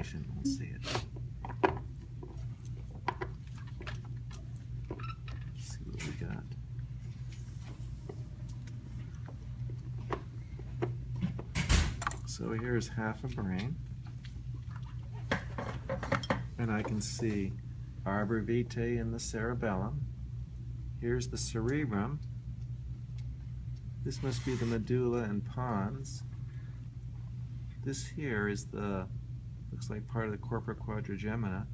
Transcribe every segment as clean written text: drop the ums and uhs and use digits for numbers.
information. Let's see it. Let's see what we got. So here's half a brain, and I can see arbor vitae in the cerebellum. Here's the cerebrum. This must be the medulla and pons. This here is the, looks like part of the corpora quadrigemina.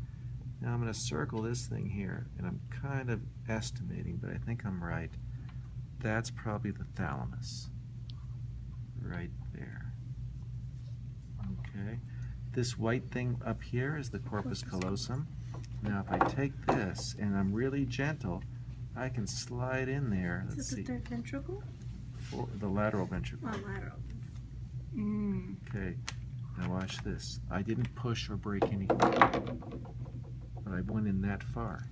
Now I'm going to circle this thing here, and I'm kind of estimating, but I think I'm right. That's probably the thalamus, right there. Okay, this white thing up here is the corpus callosum. Now if I take this and I'm really gentle, I can slide in there. Let's see. Is this the third ventricle? For the lateral ventricle. Oh, lateral. Okay, now watch this. I didn't push or break anything, but I went in that far.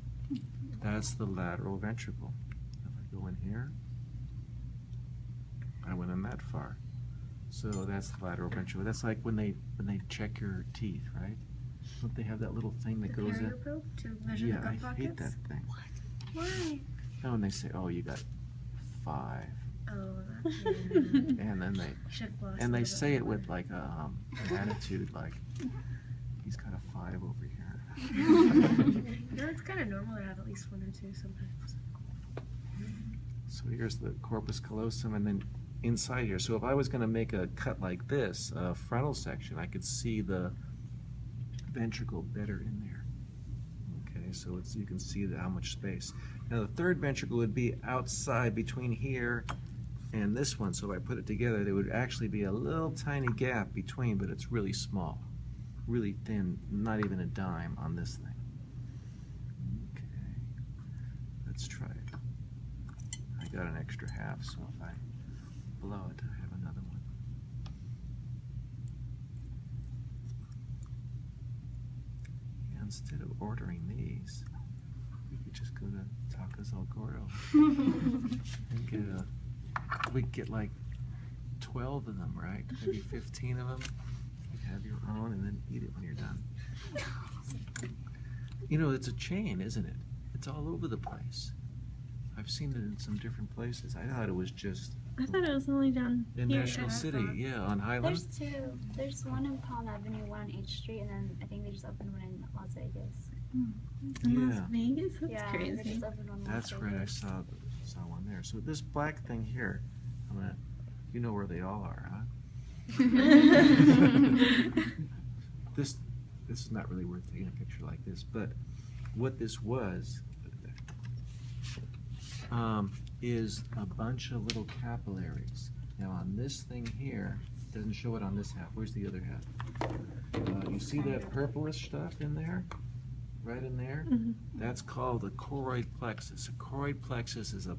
That's the lateral ventricle. If I go in here, I went in that far. So that's the lateral ventricle. That's like when they check your teeth, right? Don't they have that little thing that goes in? Probe to measure Yeah, the gut I pockets? hate that thing. Why? Oh, and they say, oh, you got 5. Oh, And then they say it with like an attitude like, he's got a 5 over here. No, it's kind of normal to have at least 1 or 2 sometimes. So here's the corpus callosum, and then inside here. So if I was going to make a cut like this, a frontal section, I could see the ventricle better in there. Okay, so it's, you can see how much space. Now the third ventricle would be outside between here and this one. So if I put it together, there would actually be a little tiny gap between, but it's really small, really thin, not even a dime on this thing. Okay, let's try it. I got an extra half, so if I below it, I have another one. Yeah, instead of ordering these, we could just go to Tacos El Gordo and get we could get like 12 of them, right? Maybe 15 of them. You have your own and then eat it when you're done. You know, it's a chain, isn't it? It's all over the place. I've seen it in some different places. I thought it was just I thought it was only down in here. National City, yeah, on Highland. There's 2. There's one in Palm Avenue, one on H Street, and then I think they just opened one in Las Vegas. In Las Yeah. Vegas? That's Yeah, they crazy. just opened one in Las That's right, I Vegas. saw one there. So this black thing here, I'm gonna, you know where they all are, huh? This is not really worth taking a picture like this, but what this was is a bunch of little capillaries. Now on this thing here, it doesn't show it on this half. Where's the other half? You see that purplish stuff in there? Right in there? That's called the choroid plexus. A choroid plexus is a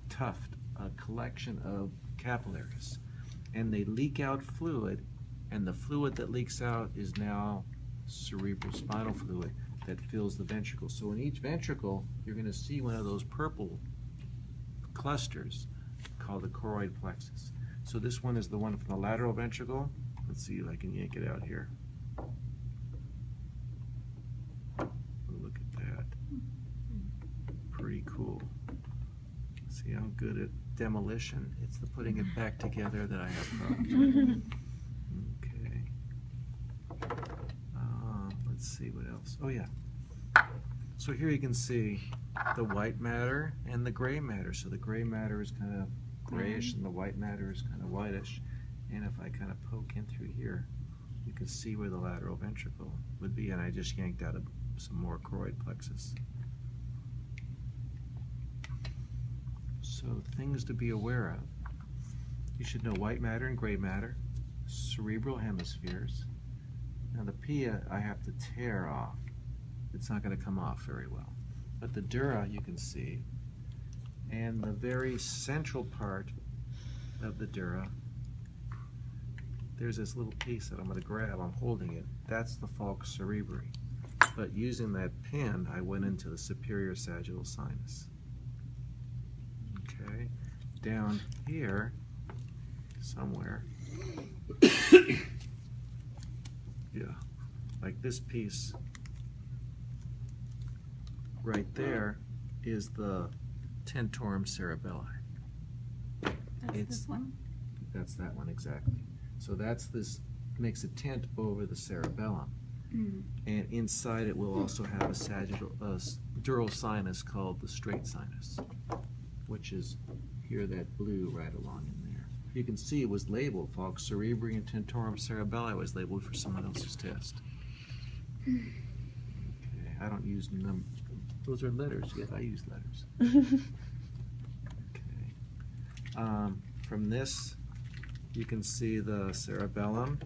tuft, a collection of capillaries. And they leak out fluid, and the fluid that leaks out is now cerebrospinal fluid that fills the ventricle. So in each ventricle, you're going to see one of those purple clusters called the choroid plexus. So this one is the one from the lateral ventricle. Let's see if I can yank it out here. Look at that. Pretty cool. See, I'm good at demolition. It's the putting it back together that I have problems with. Okay. Let's see what else. Oh yeah. So here you can see the white matter and the gray matter. So the gray matter is kind of grayish and the white matter is kind of whitish. And if I kind of poke in through here, you can see where the lateral ventricle would be. And I just yanked out some more choroid plexus. So things to be aware of. You should know white matter and gray matter, cerebral hemispheres. Now the pia I have to tear off. It's not going to come off very well. But the dura you can see, and the very central part of the dura, there's this little piece that I'm going to grab. I'm holding it. That's the falx cerebri. But using that pin, I went into the superior sagittal sinus. Okay, down here somewhere. Yeah, like this piece right there is the tentorium cerebelli. That's It's- this one. That's that one exactly. So that's this, makes a tent over the cerebellum. Mm. And inside it will also have a sagittal, dural sinus called the straight sinus, which is here, that blue right along in there. You can see it was labeled, folks. Cerebri and tentorium cerebelli was labeled for someone else's test. Okay, I don't use numbers. Those are letters. Yes, I use letters. Okay. From this, you can see the cerebellum,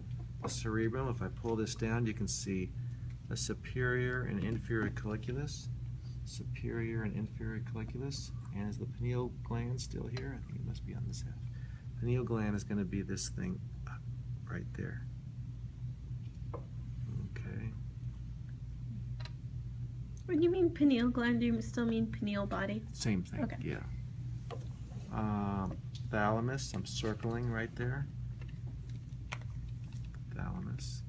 the cerebrum. If I pull this down, you can see a superior and inferior colliculus. Superior and inferior colliculus. And is the pineal gland still here? I think it must be on this half. Pineal gland is going to be this thing right there. Okay. When you mean pineal gland, do you still mean pineal body? Same thing. Okay. Yeah. Thalamus, I'm circling right there. Thalamus.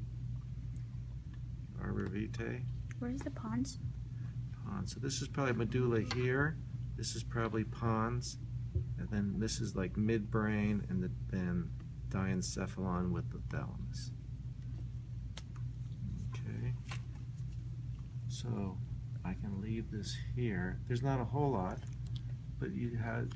Arbor vitae. Where's the pons? Pons. So this is probably medulla here. This is probably pons. And then this is like midbrain, and then diencephalon with the thalamus. Okay. So I can leave this here. There's not a whole lot, but you had